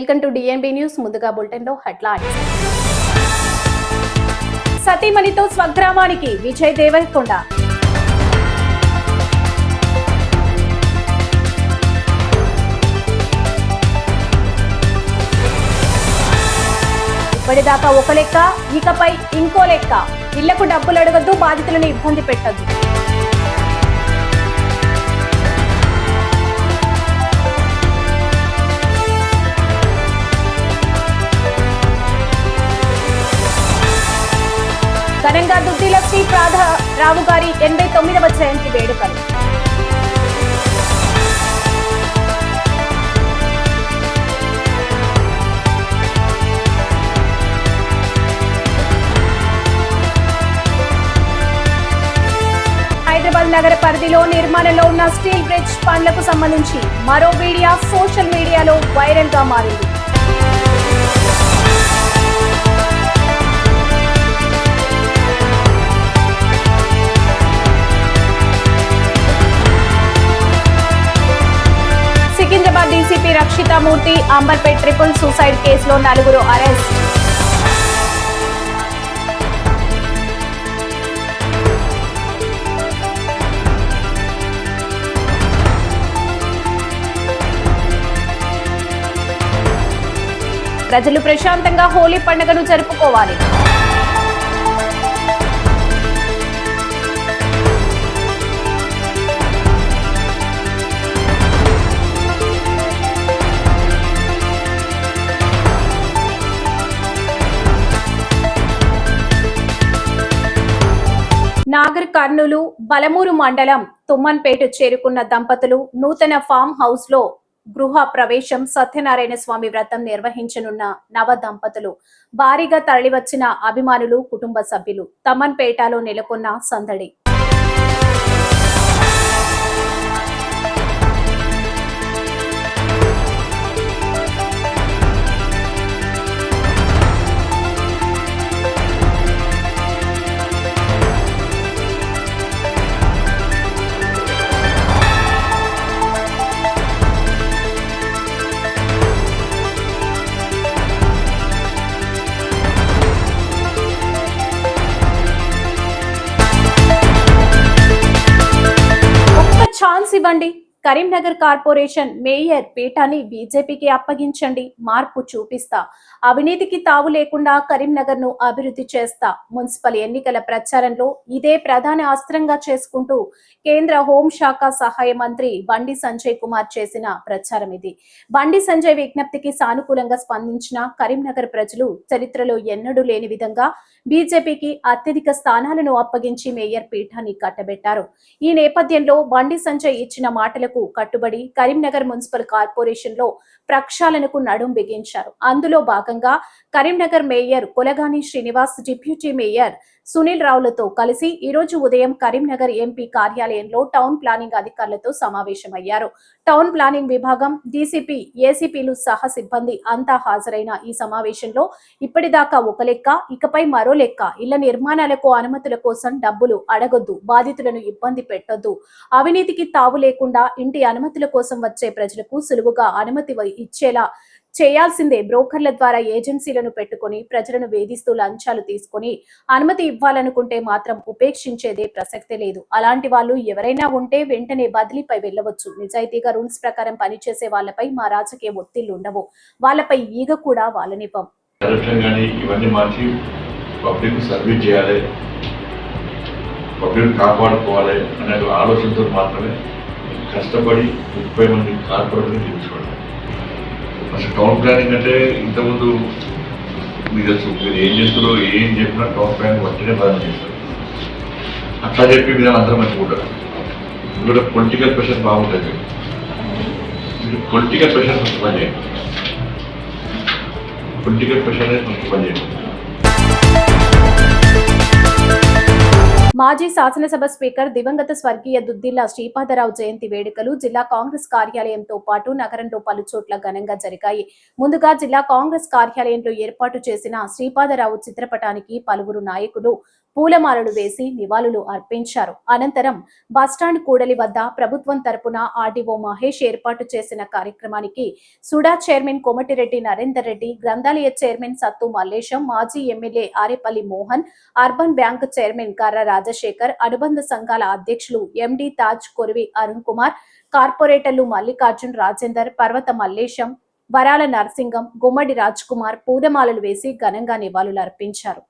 Welcome to DNB news. ముందుగా bulletin లో headlines. సతీమణితో స్వగ్రామానికి Vijay Devarakonda. ఇప్పటిదాకా ఒక లెక్క, ఇకపై ఇంకో లెక్క. ఇళ్లకు డబ్బులు అడగద్దు, బాధితులను ఇబ్బంది పెట్టద్దు. ఘనంగా దుద్దిల శ్రీ రావు గారి 89వ జయంతి వేడుకలు. హైదరాబాద్ నగర పరిధిలో నిర్మాణంలో ఉన్న స్టీల్ బ్రిడ్జ్ పనులకు సంబంధించి మరో వీడియో సోషల్ మీడియాలో వైరల్ గా మారింది. Secunderabad DCP Rakshita Murthy Amberpet triple suicide కేసులో 4 అరెస్ట్. ప్రజలు ప్రశాంతంగా హోలీ పండుగను జరుపుకోవాలి. నాగర్ కర్నూలు బలమూరు మండలం తుమ్మన్పేట చేరుకున్న దంపతులు నూతన ఫామ్ హౌస్ లో గృహ ప్రవేశం సత్యనారాయణ స్వామి వ్రతం నిర్వహించనున్న నవ దంపతులు భారీగా తరలివచ్చిన అభిమానులు, కుటుంబ సభ్యులు. తమ్మన్పేటలో నెలకొన్న సందడి. ఛాన్స్ ఇవ్వండి. కరీంనగర్ కార్పొరేషన్ మేయర్ పీఠాన్ని బీజేపీకి అప్పగించండి. మార్పు చూపిస్తా. అవినీతికి తావు లేకుండా కరీంనగర్ ను అభివృద్ధి చేస్తా. మున్సిపల్ ఎన్నికల ప్రచారంలో ఇదే ప్రధాన అస్త్రంగా చేసుకుంటూ కేంద్ర హోంశాఖ సహాయ మంత్రి బండి సంజయ్ కుమార్ చేసిన ప్రచారం ఇది. బండి సంజయ్ విజ్ఞప్తికి సానుకూలంగా స్పందించిన కరీంనగర్ ప్రజలు చరిత్రలో ఎన్నడూ లేని విధంగా బీజేపీకి అత్యధిక స్థానాలను అప్పగించి మేయర్ పీఠాన్ని కట్టబెట్టారు. ఈ నేపథ్యంలో బండి సంజయ్ ఇచ్చిన మాటలకు కట్టుబడి కరీంనగర్ మున్సిపల్ కార్పొరేషన్ లో ప్రక్షాళనకు నడుం బిగించారు. అందులో భాగంగా Karimnagar mayor Kolagani Srinivas, deputy mayor Sunil రావులతో కలిసి ఈ రోజు ఉదయం కరీంనగర్ ఎంపీ కార్యాలయంలో టౌన్ ప్లానింగ్ అధికారులతో సమావేశమయ్యారు. టౌన్ ప్లానింగ్ విభాగం, డీసీపీ, ఏసీపీలు సహా సిబ్బంది అంతా హాజరైన ఈ సమావేశంలో ఇప్పటిదాకా ఒక లెక్క, ఇకపై మరో లెక్క. ఇళ్ల నిర్మాణాలకు అనుమతుల కోసం డబ్బులు అడగొద్దు, బాధితులను ఇబ్బంది పెట్టొద్దు, అవినీతికి తావు లేకుండా ఇంటి అనుమతుల కోసం వచ్చే ప్రజలకు సులువుగా అనుమతి ఇచ్చేలా చేయాల్సిందే. బ్రోకర్ల ద్వారా ఏజెన్సీలను పెట్టుకుని ప్రజలను వేధిస్తూ లంచాలు తీసుకుని అనుమతి ఇవ్వాలనుకుంటే మాత్రం ఉపేక్షించేదే ప్రసక్తే లేదు. అలాంటి వాళ్ళు ఎవరైనా ఉంటే వెంటనే బదిలీపై వెళ్ళవచ్చు. నిజాయితీగా రూల్స్ ప్రకారం పనిచేసే వాళ్ళపై మా రాజకీయ ఒత్తిళ్లు ఉండవు. వాళ్ళపై ఈగ కూడా వాళ్ళనివ్వం. కాపాడుకోవాలి అనే ఆలోచనతో మాత్రమే కష్టపడి 30 మంది కార్పొరేటర్ని తీర్చుకోండి. అసలు టౌన్ ప్లానింగ్ అంటే ఇంతకుముందు మీకు తెలుసు, మీరు ఏం చేస్తారో ఏం చెప్పినా టౌన్ ప్లానింగ్ వచ్చినే బాధ చేస్తారు. అట్లా చెప్పి మీరు అందరం మంచిగుంటారు. ఇందులో పొలిటికల్ ప్రెషర్ బాగుంటుంది. మీరు పొలిటికల్ ప్రెషర్ కొంచెం పని చేయండి. పొలిటికల్ ప్రెషర్ అనేది కొంచెం పని చేయండి. మాజీ శాసనసభ స్పీకర్ దివంగత స్వర్గీయ దుద్దిల్ల శ్రీపాదరావు జయంతి వేడుకలు జిల్లా కాంగ్రెస్ కార్యాలయంతో పాటు నగరంలో పలుచోట్ల ఘనంగా జరిగాయి. ముందుగా జిల్లా కాంగ్రెస్ కార్యాలయంలో ఏర్పాటు చేసిన శ్రీపాదరావు చిత్రపటానికి పలువురు నాయకులు పూలమాలలు వేసి నివాళులు అర్పించారు. అనంతరం బస్టాండ్ కూడలి వద్ద ప్రభుత్వం తరపున ఆర్డీఓ మహేష్ ఏర్పాటు చేసిన కార్యక్రమానికి సుడా చైర్మన్ కోమటిరెడ్డి నరేందర్ రెడ్డి, గ్రంథాలయ చైర్మన్ సత్తు మల్లేశం, మాజీ MLA Arepalli Mohan, urban bank chairman కర్ర రాజశేఖర్, అనుబంధ సంఘాల అధ్యక్షులు ఎండి తాజ్ కొరివి అరుణ్ కుమార్, కార్పొరేటర్లు మల్లికార్జున్, రాజేందర్, పర్వత మల్లేశం, వరాల నరసింగం, గుమ్మడి రాజ్ కుమార్ పూలమాలలు వేసి ఘనంగా నివాళులు అర్పించారు.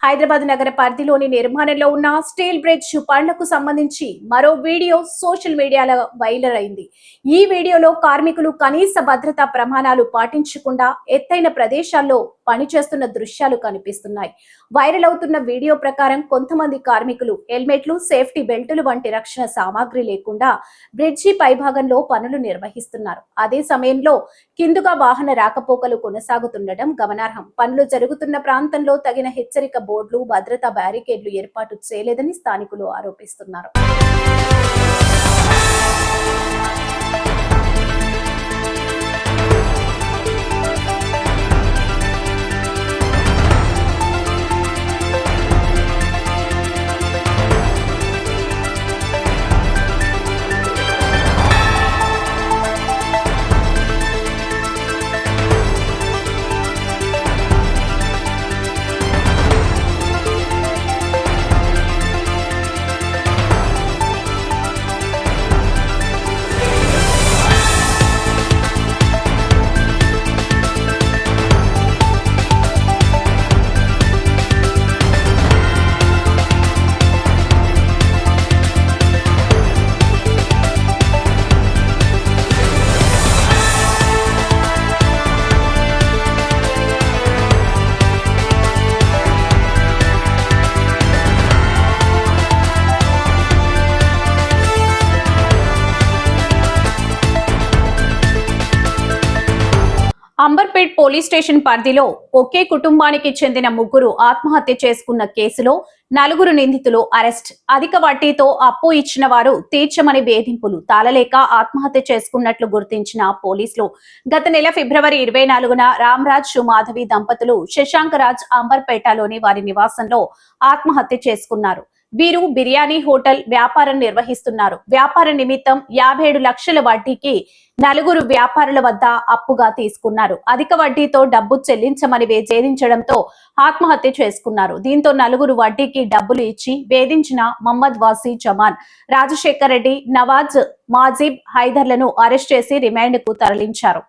హైదరాబాద్ నగర పరిధిలోని నిర్మాణంలో ఉన్న స్టీల్ బ్రిడ్జ్ పనులకు సంబంధించి మరో వీడియో సోషల్ మీడియాలో వైరల్ అయింది. ఈ వీడియోలో కార్మికులు కనీస భద్రతా ప్రమాణాలు పాటించకుండా ఎత్తైన ప్రదేశాల్లో పనిచేస్తున్న దృశ్యాలు కనిపిస్తున్నాయి. వైరల్ అవుతున్న వీడియో ప్రకారం కొంతమంది కార్మికులు హెల్మెట్లు, సేఫ్టీ బెల్టులు వంటి రక్షణ సామాగ్రి లేకుండా బ్రిడ్జి పైభాగంలో పనులు నిర్వహిస్తున్నారు. అదే సమయంలో కిందుగా వాహన రాకపోకలు కొనసాగుతుండటం గమనార్హం. పనులు జరుగుతున్న ప్రాంతంలో తగిన హెచ్చరిక బోర్డులు, భద్రతా బ్యారికేడ్లు ఏర్పాటు చేయలేదని స్థానికులు ఆరోపిస్తున్నారు. అంబర్పేట్ పోలీస్ స్టేషన్ పరిధిలో ఒకే కుటుంబానికి చెందిన ముగ్గురు ఆత్మహత్య చేసుకున్న కేసులో 4 నిందితులు అరెస్ట్. అధిక వడ్డీతో అప్పు ఇచ్చిన వారు తీర్చమని వేధింపులు తాళలేక ఆత్మహత్య చేసుకున్నట్లు గుర్తించిన పోలీసులు గత నెల ఫిబ్రవరి 24న రామ్రాజ్ మాధవి దంపతులు శశాంక్ రాజ్ అంబర్పేటలోని వారి నివాసంలో ఆత్మహత్య చేసుకున్నారు. వీరు బిర్యానీ హోటల్ వ్యాపారం నిర్వహిస్తున్నారు. వ్యాపార నిమిత్తం 57 లక్షల వడ్డీకి 4 వ్యాపారుల వద్ద అప్పుగా తీసుకున్నారు. అధిక వడ్డీతో డబ్బు చెల్లించమని వేధించడంతో ఆత్మహత్య చేసుకున్నారు. దీంతో 4 వడ్డీకి డబ్బులు ఇచ్చి వేధించిన మహమ్మద్ వాసీ, జమాన్, రాజశేఖర్ రెడ్డి, నవాజ్, మాజిబ్, హైదర్లను అరెస్ట్ చేసి రిమాండ్ కు తరలించారు.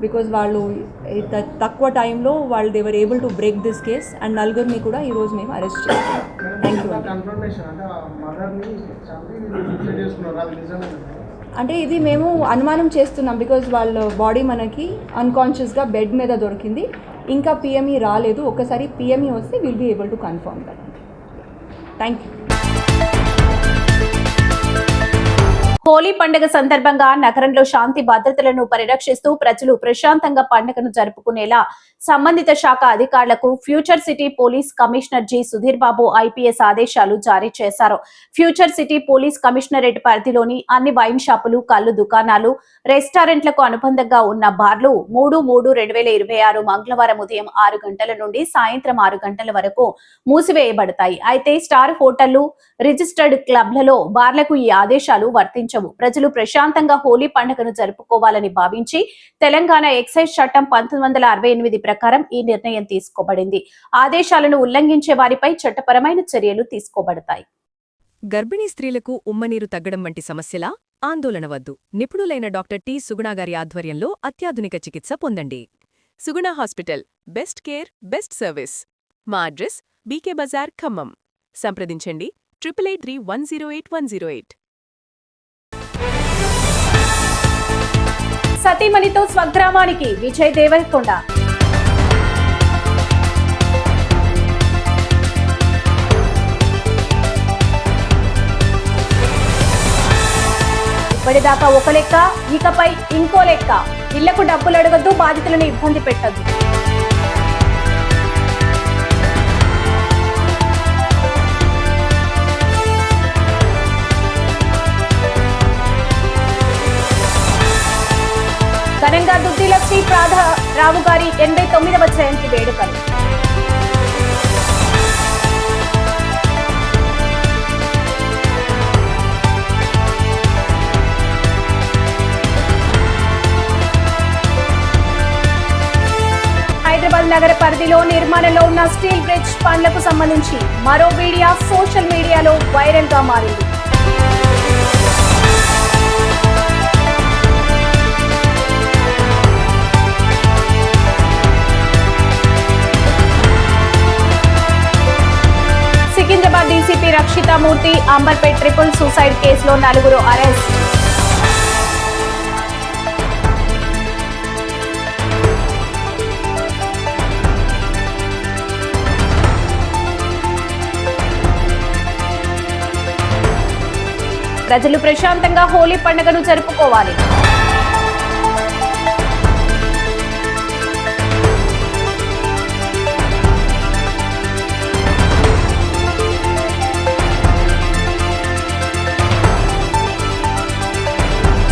బికాజ్ వాళ్ళు తక్కువ టైంలో వాళ్ళు they were able to break this case and నలుగురిని కూడా ఈరోజు మేము అరెస్ట్ చేస్తాం. Thank you. అంటే ఇది మేము అనుమానం చేస్తున్నాం బికాజ్ వాళ్ళ బాడీ మనకి అన్కాన్షియస్గా బెడ్ మీద దొరికింది. ఇంకా పిఎంఈ రాలేదు. ఒకసారి పిఎంఈ వస్తే will be able to confirm that. Thank you. Holi పండుగ సందర్భంగా నగరంలో శాంతి భద్రతలను పరిరక్షిస్తూ ప్రజలు ప్రశాంతంగా పండుగను జరుపుకునేలా సంబంధిత శాఖ అధికారులకు future city police commissioner G Sudheer Babu IPS ఆదేశాలు జారీ చేశారు. ఫ్యూచర్ సిటీ పోలీస్ కమిషనరేట్ పరిధిలోని అన్ని వైన్ షాపులు, కల్లు దుకాణాలు, రెస్టారెంట్లకు అనుబంధంగా ఉన్న బార్లు 3/3/2026 మంగళవారం ఉదయం 6 గంటల నుండి సాయంత్రం 6 గంటల వరకు మూసివేయబడతాయి. అయితే స్టార్ హోటళ్లు, రిజిస్టర్డ్ క్లబ్లలో బార్లకు ఈ ఆదేశాలు వర్తించారు. ప్రజలు ప్రశాంతంగా హోలీ పండుగను జరుపుకోవాలని భావించి తెలంగాణ ఎక్సైజ్ చట్టం 1968 ప్రకారం ఈ నిర్ణయం తీసుకోబడింది. ఆదేశాలను ఉల్లంఘించే వారిపై చట్టపరమైన చర్యలు తీసుకోబడతాయి. గర్భిణీ స్త్రీలకు ఉమ్మనీరు తగ్గడం వంటి సమస్యలా? ఆందోళన వద్దు. నిపుణులైన డాక్టర్ టి. సుగుణ గారి ఆధ్వర్యంలో అత్యాధునిక చికిత్స పొందండి. Suguna hospital, best care, best service. మా అడ్రస్ బీకే బజార్, ఖమ్మం. సంప్రదించండి 8883108108. సతీమణితో స్వగ్రామానికి విజయ్ దేవరకొండ. ఇప్పటిదాకా ఒక లెక్క, ఇకపై ఇంకో లెక్క. ఇళ్లకు డబ్బులు అడగద్దు, బాధితులను ఇబ్బంది పెట్టద్దు. ఘనంగా దుద్దిల శ్రీ రావు గారి 89వ జయంతి వేడుకలు. హైదరాబాద్ నగర పరిధిలో నిర్మాణంలో ఉన్న స్టీల్ బ్రిడ్జ్ పనులకు సంబంధించి మరో వీడియో సోషల్ మీడియాలో వైరల్ గా మారింది. Secunderabad DCP Rakshita Murthy Amberpet triple suicide కేసులో 4 అరెస్ట్. ప్రజలు ప్రశాంతంగా హోలీ పండుగను జరుపుకోవాలి.